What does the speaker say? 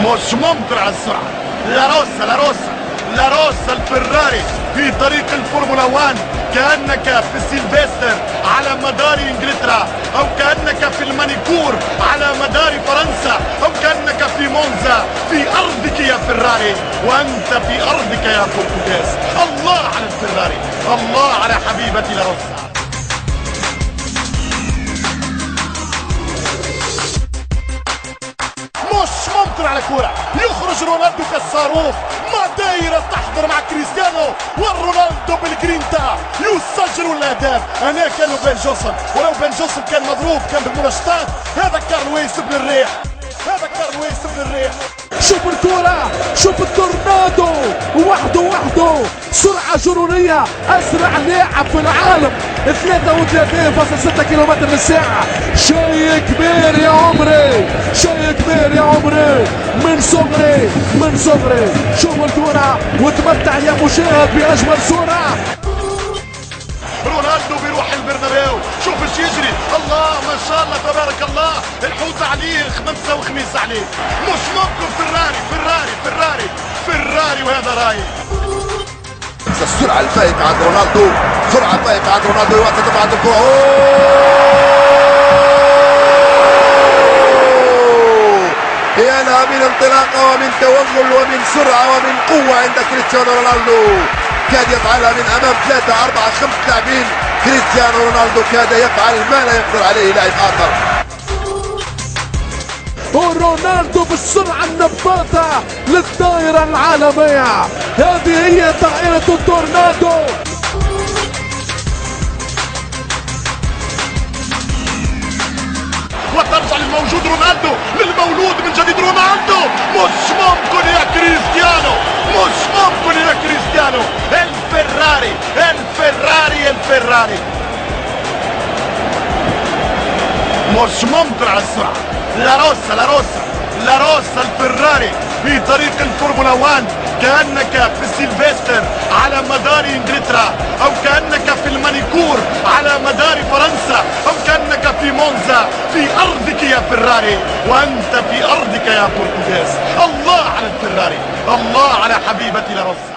مش ممكن على السرعة. لا روسا الفراري في طريق الفورمولا 1، كأنك في سيلفستر على مدار انجلترا، او كأنك في المانيكور على مدار فرنسا، او كأنك في مونزا في ارضك يا فراري، وانت في ارضك يا بورتوغيز. الله على الفراري، الله على حبيبتي لا روسا. مش ممكن على كورة، يخرج رونالدو كالصاروخ، دايرة تحضر مع كريستيانو، والرونالدو بالجرينتا يسجل الاهداف. هنا كانوا بين جوسن، ولو بين جوسن كان مضروب كان بالمنشطات. هذا كارلويس بن الريح، شوف الكرة، شوف التورنادو وحده سرعة جنونية، أسرع لاعب في العالم 33.6 كيلومتر بالساعة. شيء كبير يا عمري، من صغري. شوف الكرة وتمتع يا مشاهد بأجمل صورة. رونالدو بيروح البرنابيو، شوف ايش يجري، الله ما شاء الله تبارك الله، الحوت عليه خمسة وخميس عليه. مش ممكن، فراري وهذا رايح. السرعة الفائقة عند رونالدو، يوقف عند الكرة. يا لها من انطلاقة ومن توغل ومن سرعة ومن قوة عند كريستيانو رونالدو. كاد يفعلها من امام 3 4 5 لاعبين. كريستيانو رونالدو كاد يفعل ما لا يقدر عليه لاعب اخر. ورونالدو بالسرعة النباتة للدائرة العالمية، هذه هي دائرة التورنادو. وترجع للموجود رونالدو، للمولود من جديد رونالدو. مش ممكن يا كريستيانو، الفراري مش ممكن على السرعة. لا روسا الفراري في طريق الفورمولا 1، كأنك في سيلفستر على مدار انجلترا، او كأنك في المانيكور على مدار فرنسا، او كأنك في مونزا في ارضك يا فراري، وانت في ارضك يا بورتوغيز. الله على الفراري، الله على حبيبتي لا روسا.